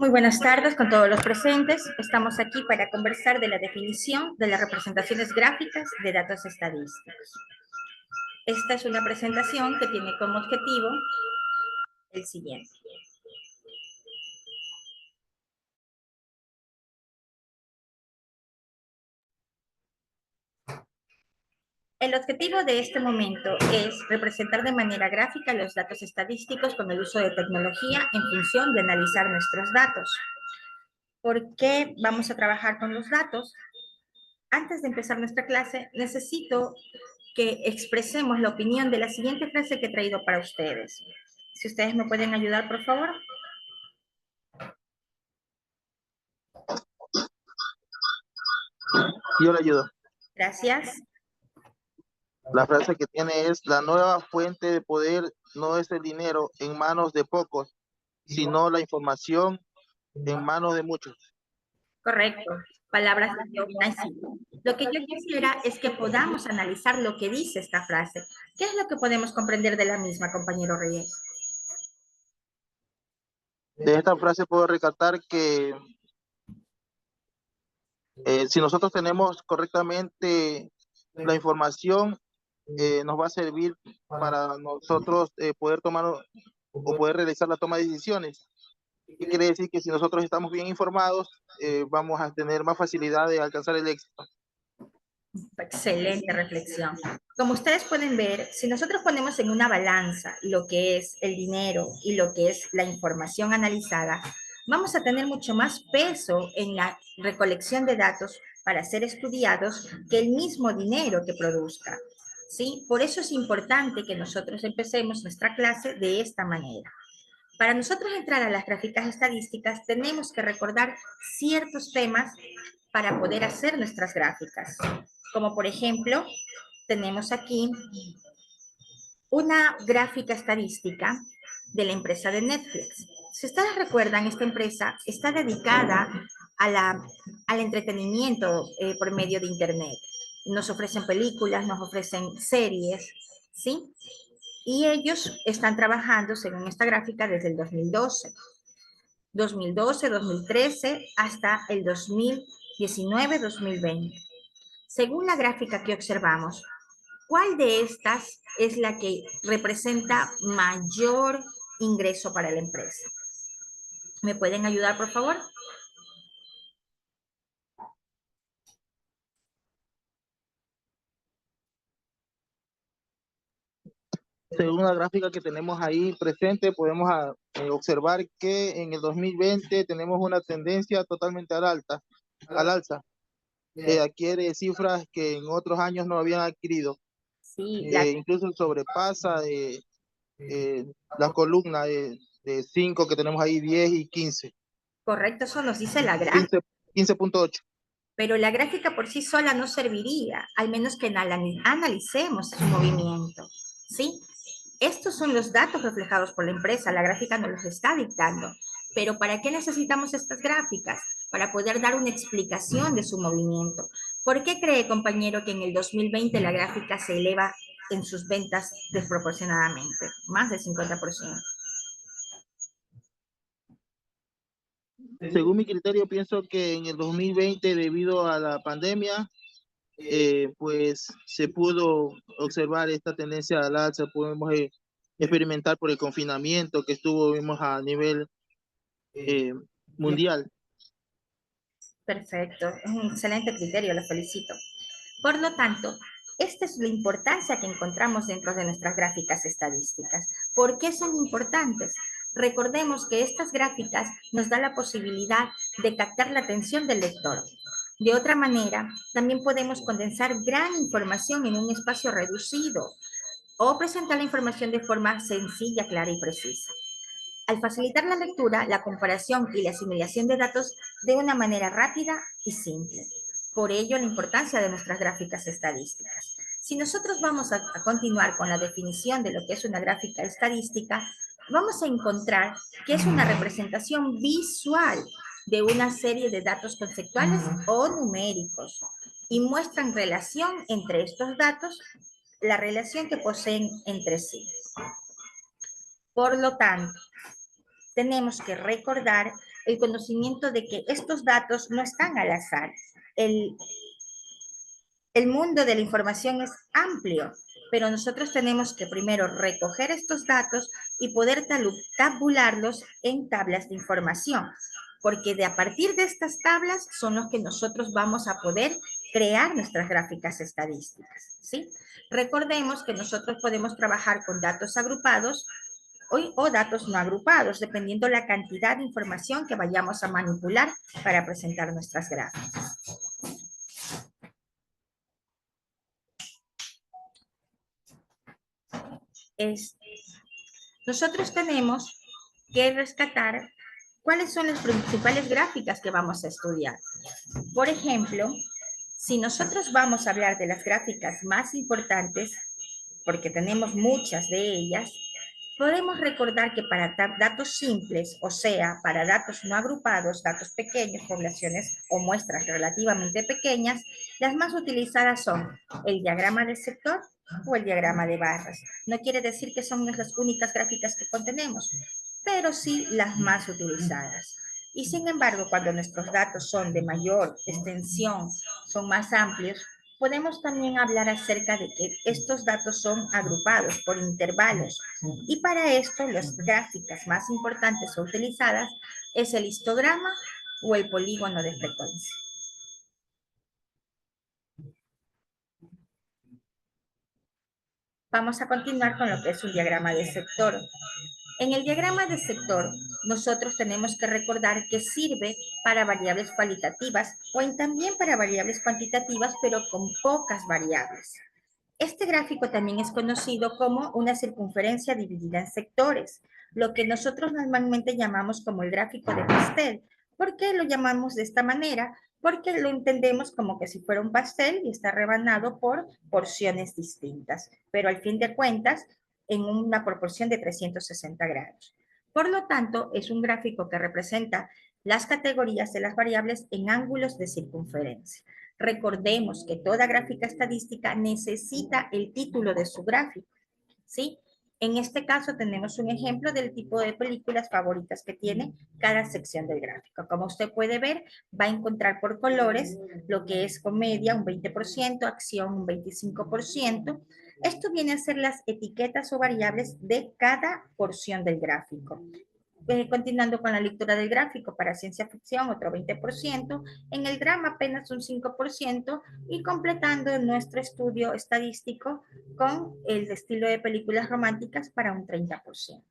Muy buenas tardes con todos los presentes. Estamos aquí para conversar de la definición de las representaciones gráficas de datos estadísticos. Esta es una presentación que tiene como objetivo el siguiente. El objetivo de este momento es representar de manera gráfica los datos estadísticos con el uso de tecnología en función de analizar nuestros datos. ¿Por qué vamos a trabajar con los datos? Antes de empezar nuestra clase, necesito que expresemos la opinión de la siguiente frase que he traído para ustedes. Si ustedes me pueden ayudar, por favor. Yo le ayudo. Gracias. La frase que tiene es: la nueva fuente de poder no es el dinero en manos de pocos, sino la información en manos de muchos. Correcto. Palabras de Joe Nancy. Lo que yo quisiera es que podamos analizar lo que dice esta frase. ¿Qué es lo que podemos comprender de la misma, compañero Reyes? De esta frase puedo recatar que si nosotros tenemos correctamente la información, nos va a servir para nosotros poder tomar o poder realizar la toma de decisiones. ¿Qué quiere decir? Que si nosotros estamos bien informados, vamos a tener más facilidad de alcanzar el éxito. Excelente reflexión. Como ustedes pueden ver, si nosotros ponemos en una balanza lo que es el dinero y lo que es la información analizada, vamos a tener mucho más peso en la recolección de datos para ser estudiados que el mismo dinero que produzca. ¿Sí? Por eso es importante que nosotros empecemos nuestra clase de esta manera. Para nosotros entrar a las gráficas estadísticas, tenemos que recordar ciertos temas para poder hacer nuestras gráficas. Como por ejemplo, tenemos aquí una gráfica estadística de la empresa de Netflix. Si ustedes recuerdan, esta empresa está dedicada al entretenimiento por medio de Internet. Nos ofrecen películas, nos ofrecen series, ¿sí? Y ellos están trabajando, según esta gráfica, desde el 2012. 2012, 2013, hasta el 2019, 2020. Según la gráfica que observamos, ¿cuál de estas es la que representa mayor ingreso para la empresa? ¿Me pueden ayudar, por favor? Según la gráfica que tenemos ahí presente, podemos observar que en el 2020 tenemos una tendencia totalmente al alza, que adquiere cifras que en otros años no habían adquirido. Sí, Incluso sobrepasa la columna de 5 que tenemos ahí, 10 y 15. correcto, eso nos dice la gráfica. 15.8. Pero la gráfica por sí sola no serviría, al menos que analicemos su movimiento, ¿sí? Estos son los datos reflejados por la empresa, la gráfica nos los está dictando. Pero ¿para qué necesitamos estas gráficas? Para poder dar una explicación de su movimiento. ¿Por qué cree, compañero, que en el 2020 la gráfica se eleva en sus ventas desproporcionadamente? Más del 50%. Según mi criterio, pienso que en el 2020, debido a la pandemia, pues se pudo observar esta tendencia al alza. Podemos experimentar por el confinamiento que estuvimos a nivel mundial. Perfecto, es un excelente criterio, lo felicito. Por lo tanto, esta es la importancia que encontramos dentro de nuestras gráficas estadísticas. ¿Por qué son importantes? Recordemos que estas gráficas nos dan la posibilidad de captar la atención del lector. De otra manera, también podemos condensar gran información en un espacio reducido o presentar la información de forma sencilla, clara y precisa. Al facilitar la lectura, la comparación y la asimilación de datos de una manera rápida y simple. Por ello, la importancia de nuestras gráficas estadísticas. Si nosotros vamos a continuar con la definición de lo que es una gráfica estadística, vamos a encontrar que es una representación visual de una serie de datos conceptuales o numéricos y muestran relación entre estos datos, la relación que poseen entre sí. Por lo tanto, tenemos que recordar el conocimiento de que estos datos no están al azar. El mundo de la información es amplio, pero nosotros tenemos que primero recoger estos datos y poder tabularlos en tablas de información, porque a partir de estas tablas son los que nosotros vamos a poder crear nuestras gráficas estadísticas, ¿sí? Recordemos que nosotros podemos trabajar con datos agrupados o datos no agrupados, dependiendo la cantidad de información que vayamos a manipular para presentar nuestras gráficas. Nosotros tenemos que rescatar cuáles son las principales gráficas que vamos a estudiar. Por ejemplo, si nosotros vamos a hablar de las gráficas más importantes, porque tenemos muchas de ellas, podemos recordar que para datos simples, o sea, para datos no agrupados, datos pequeños, poblaciones o muestras relativamente pequeñas, las más utilizadas son el diagrama de sector o el diagrama de barras. No quiere decir que son las únicas gráficas que contenemos, pero sí las más utilizadas. Y sin embargo, cuando nuestros datos son de mayor extensión, son más amplios, podemos también hablar acerca de que estos datos son agrupados por intervalos. Y para esto, las gráficas más importantes o utilizadas es el histograma o el polígono de frecuencia. Vamos a continuar con lo que es un diagrama de sector. En el diagrama de sector, nosotros tenemos que recordar que sirve para variables cualitativas o también para variables cuantitativas, pero con pocas variables. Este gráfico también es conocido como una circunferencia dividida en sectores, lo que nosotros normalmente llamamos como el gráfico de pastel. ¿Por qué lo llamamos de esta manera? Porque lo entendemos como que si fuera un pastel y está rebanado por porciones distintas, pero al fin de cuentas en una proporción de 360 grados. Por lo tanto, es un gráfico que representa las categorías de las variables en ángulos de circunferencia. Recordemos que toda gráfica estadística necesita el título de su gráfico, ¿sí? En este caso tenemos un ejemplo del tipo de películas favoritas que tiene cada sección del gráfico. Como usted puede ver, va a encontrar por colores lo que es comedia, un 20%, acción, un 25%. Esto viene a ser las etiquetas o variables de cada porción del gráfico. Continuando con la lectura del gráfico, para ciencia ficción otro 20%, en el drama apenas un 5% y completando nuestro estudio estadístico con el estilo de películas románticas para un 30%.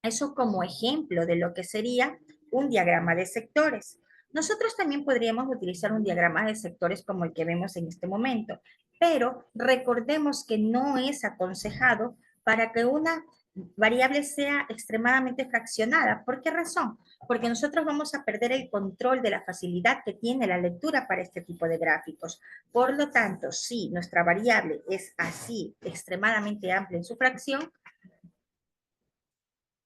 Eso como ejemplo de lo que sería un diagrama de sectores. Nosotros también podríamos utilizar un diagrama de sectores como el que vemos en este momento, pero recordemos que no es aconsejado para que una variable sea extremadamente fraccionada. ¿Por qué razón? Porque nosotros vamos a perder el control de la facilidad que tiene la lectura para este tipo de gráficos. Por lo tanto, si nuestra variable es así, extremadamente amplia en su fracción,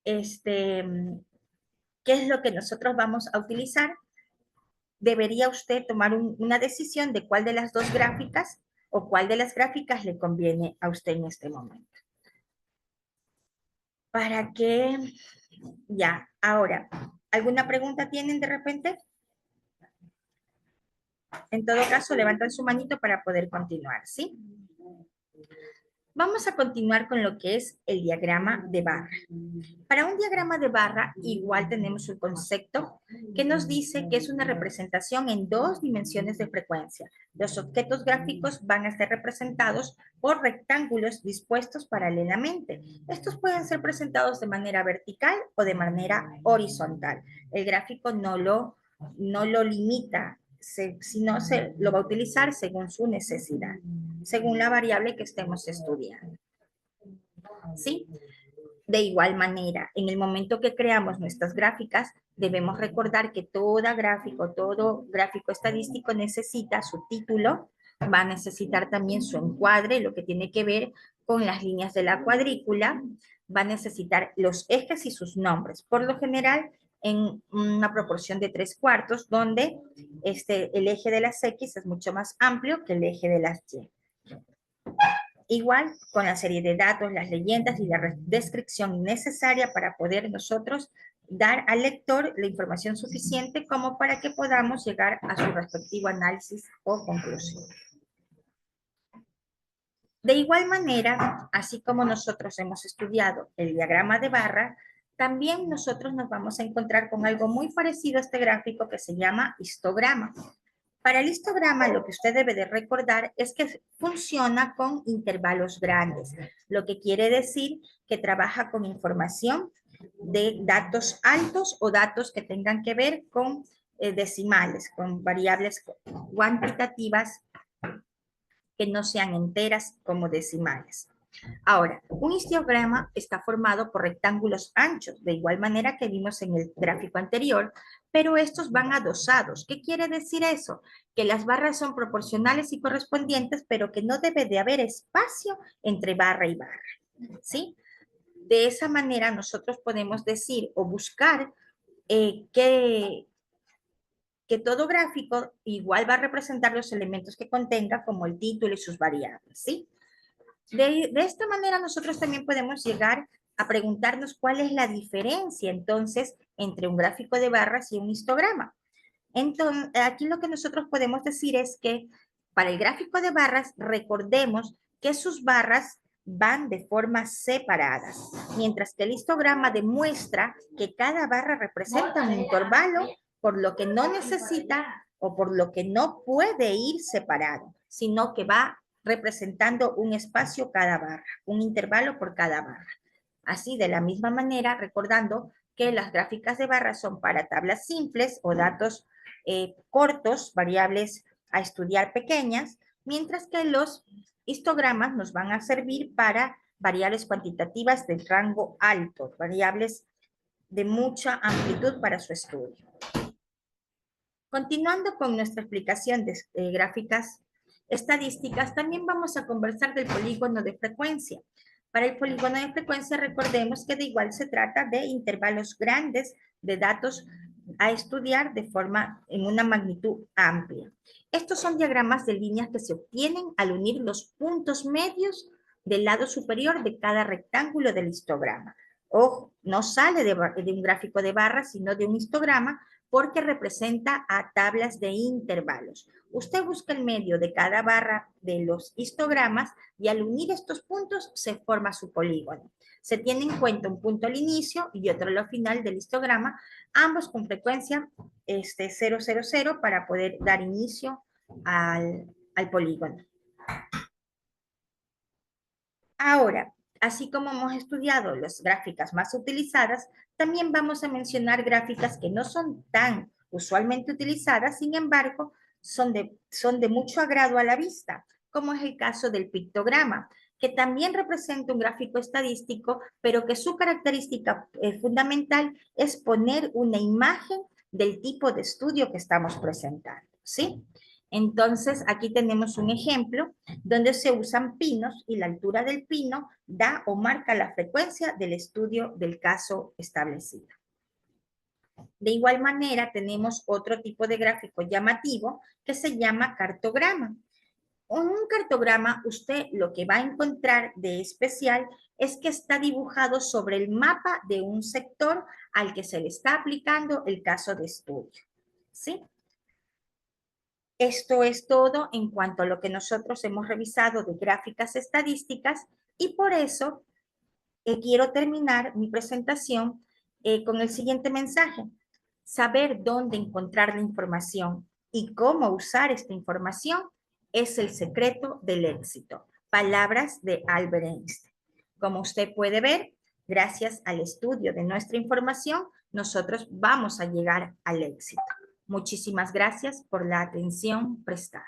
¿qué es lo que nosotros vamos a utilizar? Debería usted tomar una decisión de cuál de las dos gráficas o cuál de las gráficas le conviene a usted en este momento. Para que, ya, ahora, ¿alguna pregunta tienen de repente? En todo caso, levantan su manito para poder continuar, ¿sí? Vamos a continuar con lo que es el diagrama de barra. Para un diagrama de barra, igual tenemos un concepto que nos dice que es una representación en dos dimensiones de frecuencia. Los objetos gráficos van a ser representados por rectángulos dispuestos paralelamente. Estos pueden ser presentados de manera vertical o de manera horizontal. El gráfico no lo limita, sino lo va a utilizar según su necesidad, según la variable que estemos estudiando. ¿Sí? De igual manera, en el momento que creamos nuestras gráficas, debemos recordar que todo gráfico estadístico necesita su título, va a necesitar también su encuadre, lo que tiene que ver con las líneas de la cuadrícula, va a necesitar los ejes y sus nombres. Por lo general, en una proporción de 3/4, donde el eje de las X es mucho más amplio que el eje de las Y. Igual con la serie de datos, las leyendas y la descripción necesaria para poder nosotros dar al lector la información suficiente como para que podamos llegar a su respectivo análisis o conclusión. De igual manera, así como nosotros hemos estudiado el diagrama de barra, también nosotros nos vamos a encontrar con algo muy parecido a este gráfico que se llama histograma. Para el histograma, lo que usted debe de recordar es que funciona con intervalos grandes, lo que quiere decir que trabaja con información de datos altos o datos que tengan que ver con decimales, con variables cuantitativas que no sean enteras como decimales. Ahora, un histograma está formado por rectángulos anchos, de igual manera que vimos en el gráfico anterior, pero estos van adosados. ¿Qué quiere decir eso? Que las barras son proporcionales y correspondientes, pero que no debe de haber espacio entre barra y barra, ¿sí? De esa manera nosotros podemos decir o buscar que todo gráfico igual va a representar los elementos que contenga, como el título y sus variables, ¿sí? De esta manera nosotros también podemos llegar a preguntarnos cuál es la diferencia entonces entre un gráfico de barras y un histograma. Entonces, aquí lo que nosotros podemos decir es que para el gráfico de barras recordemos que sus barras van de forma separadas, mientras que el histograma demuestra que cada barra representa un intervalo, por lo que no necesita o por lo que no puede ir separado, sino que va representando un espacio cada barra, un intervalo por cada barra. Así, de la misma manera, recordando que las gráficas de barras son para tablas simples o datos cortos, variables a estudiar pequeñas, mientras que los histogramas nos van a servir para variables cuantitativas de rango alto, variables de mucha amplitud para su estudio. Continuando con nuestra explicación de gráficas estadísticas, también vamos a conversar del polígono de frecuencia. Para el polígono de frecuencia, recordemos que de igual se trata de intervalos grandes de datos a estudiar de forma en una magnitud amplia. Estos son diagramas de líneas que se obtienen al unir los puntos medios del lado superior de cada rectángulo del histograma. Ojo, no sale de un gráfico de barras, sino de un histograma, porque representa a tablas de intervalos. Usted busca el medio de cada barra de los histogramas y al unir estos puntos se forma su polígono. Se tiene en cuenta un punto al inicio y otro al final del histograma, ambos con frecuencia 000 para poder dar inicio al polígono. Ahora, así como hemos estudiado las gráficas más utilizadas, también vamos a mencionar gráficas que no son tan usualmente utilizadas, sin embargo, son de mucho agrado a la vista, como es el caso del pictograma, que también representa un gráfico estadístico, pero que su característica fundamental es poner una imagen del tipo de estudio que estamos presentando, ¿sí? Entonces, aquí tenemos un ejemplo donde se usan pinos y la altura del pino da o marca la frecuencia del estudio del caso establecido. De igual manera, tenemos otro tipo de gráfico llamativo que se llama cartograma. En un cartograma, usted lo que va a encontrar de especial es que está dibujado sobre el mapa de un sector al que se le está aplicando el caso de estudio, ¿sí? Esto es todo en cuanto a lo que nosotros hemos revisado de gráficas estadísticas y por eso quiero terminar mi presentación con el siguiente mensaje. Saber dónde encontrar la información y cómo usar esta información es el secreto del éxito. Palabras de Albert Einstein. Como usted puede ver, gracias al estudio de nuestra información, nosotros vamos a llegar al éxito. Muchísimas gracias por la atención prestada.